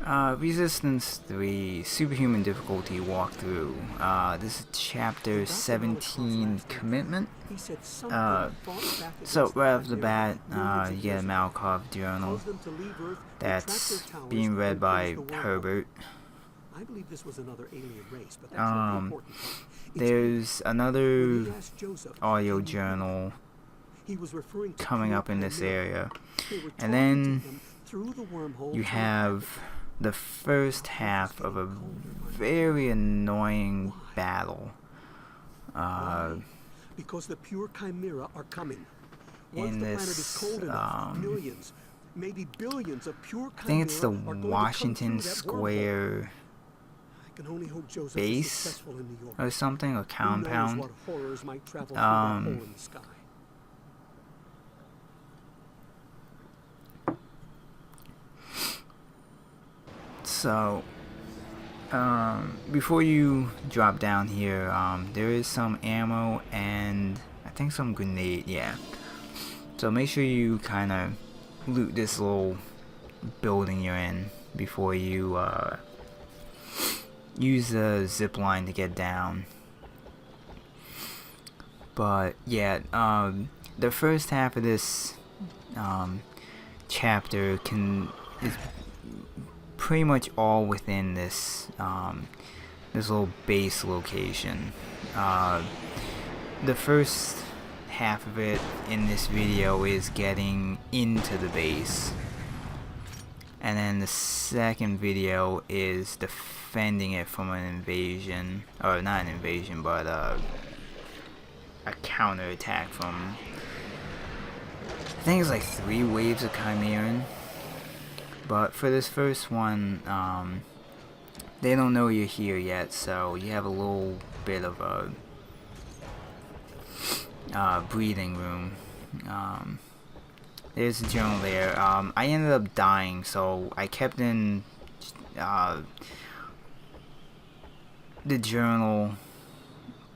Resistance 3, Superhuman Difficulty walkthrough. This is Chapter 17, Commitment. So right off the bat, you get a Malkov journal that's being read by Herbert. I believe this was another alien race, but that's not the important part. There's another audio journal coming up in this area. And then you have the first half of a very annoying battle. Because the pure chimera are coming. In this, millions, maybe billions of pure chimera I think it's the Washington Square base or something, or compound. So, before you drop down here, there is some ammo and I think some grenade, yeah. So make sure you kind of loot this little building you're in before you use the zip line to get down. But yeah, the first half of this chapter is pretty much all within this this little base location. The first half of it in this video is getting into the base, and then the second video is defending it from an invasion, or not an invasion, but a counterattack from, I think it's like 3 waves of Chimeran. But for this first one, they don't know you're here yet, so you have a little bit of a breathing room. There's a journal there. I ended up dying, so I kept in the journal,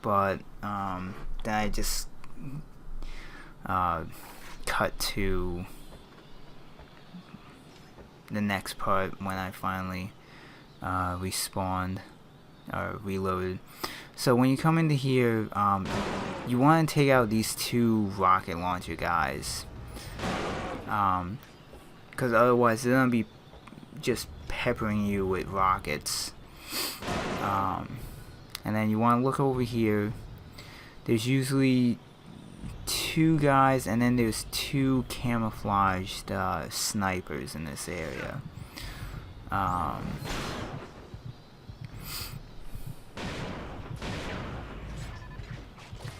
but then I just cut to the next part when I finally respawned or reloaded. So when you come into here, you want to take out these 2 rocket launcher guys, because otherwise they're gonna be just peppering you with rockets. And then you want to look over here. There's usually 2 guys, and then there's 2 camouflaged snipers in this area.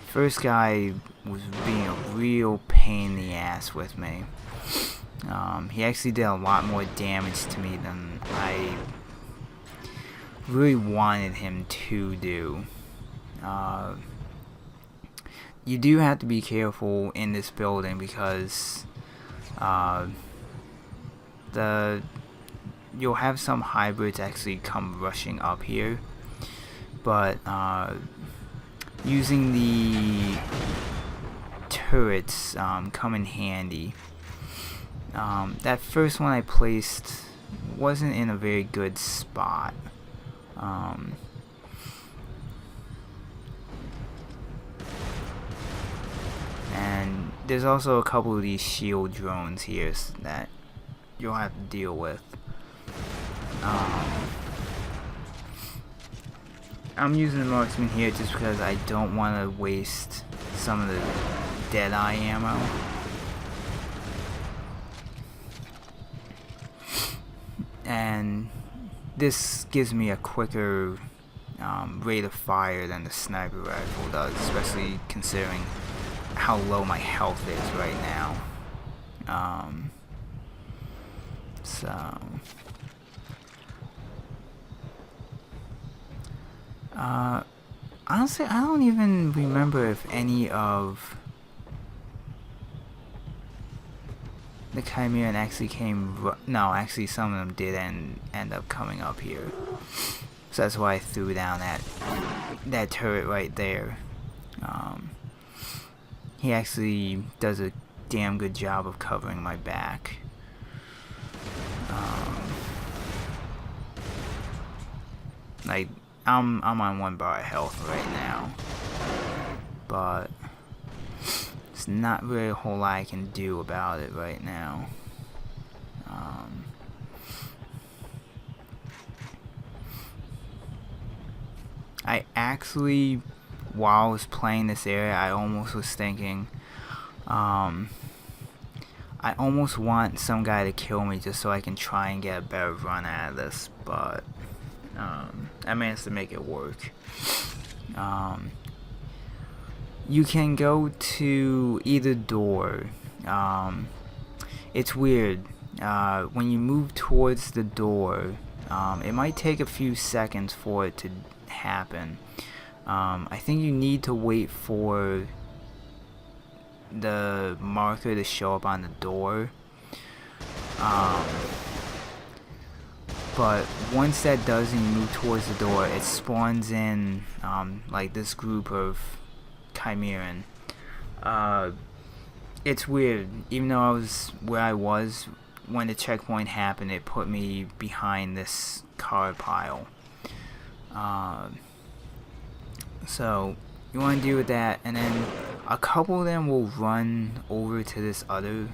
First guy was being a real pain in the ass with me. He actually did a lot more damage to me than I really wanted him to do. You do have to be careful in this building because you'll have some hybrids actually come rushing up here, but using the turrets come in handy. That first one I placed wasn't in a very good spot. And there's also a couple of these shield drones here that you'll have to deal with. I'm using the marksman here just because I don't want to waste some of the Deadeye ammo. And this gives me a quicker rate of fire than the sniper rifle does, especially considering how low my health is right now. Honestly, I don't even remember if any of the Chimeran actually came. No, actually, some of them did end up coming up here. So that's why I threw down that turret right there. He actually does a damn good job of covering my back. Like, I'm on 1 bar of health right now, but there's not really a whole lot I can do about it right now. I actually, while I was playing this area, I almost was thinking, I almost want some guy to kill me just so I can try and get a better run out of this, but I managed to make it work. You can go to either door. It's weird. When you move towards the door, it might take a few seconds for it to happen. I think you need to wait for the marker to show up on the door. But once that does and you move towards the door, it spawns in like this group of Chimeran. It's weird. Even though I was where I was when the checkpoint happened, it put me behind this car pile. So you want to deal with that, and then a couple of them will run over to this other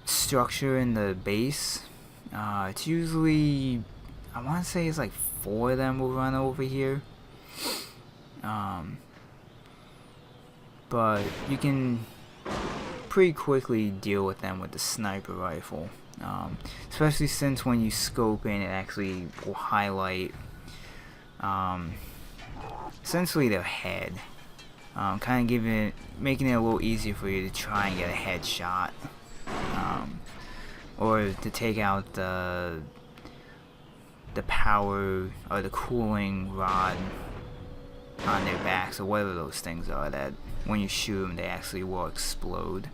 structure in the base. It's usually, I want to say it's like 4 of them will run over here. But you can pretty quickly deal with them with the sniper rifle. Especially since when you scope in, it actually will highlight essentially their head. Kind of making it a little easier for you to try and get a headshot. Or to take out the power or the cooling rod on their backs, or whatever those things are that when you shoot them they actually will explode.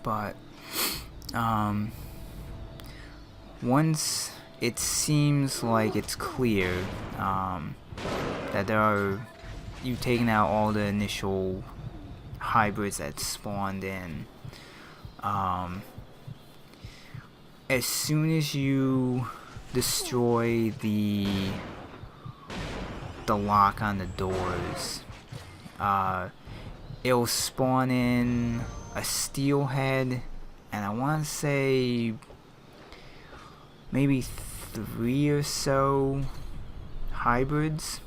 But once it seems like it's clear that you've taken out all the initial hybrids that spawned in, as soon as you destroy the lock on the doors, it'll spawn in a steelhead, and I want to say maybe 3 or so hybrids.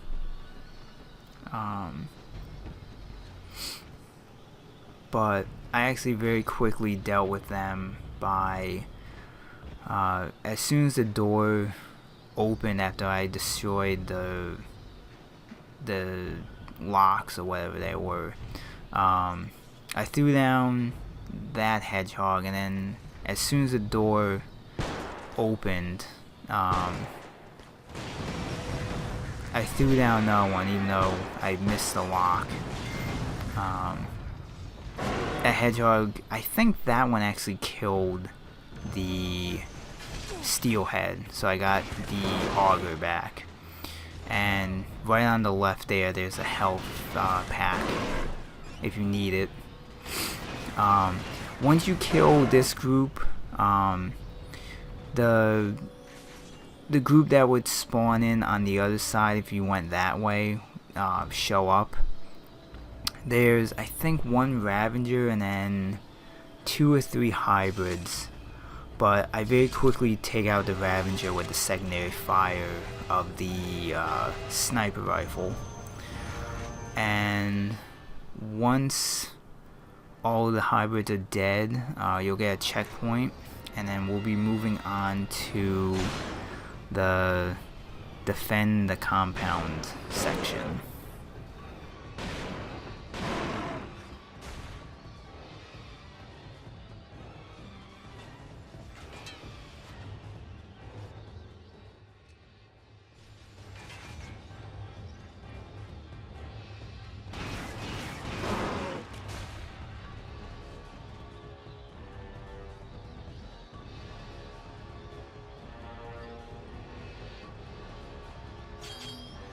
But I actually very quickly dealt with them by as soon as the door opened after I destroyed the locks or whatever they were. I threw down that hedgehog, and then as soon as the door opened, I threw down another one, even though I missed the lock. That hedgehog, I think that one actually killed the steelhead, so I got the auger back. And right on the left there's a health pack if you need it. Once you kill this group, the group that would spawn in on the other side if you went that way show up. There's, I think, 1 Ravager and then 2 or 3 hybrids, but I very quickly take out the Ravager with the secondary fire of the sniper rifle. And once all the hybrids are dead, you'll get a checkpoint, and then we'll be moving on to the defend the compound section.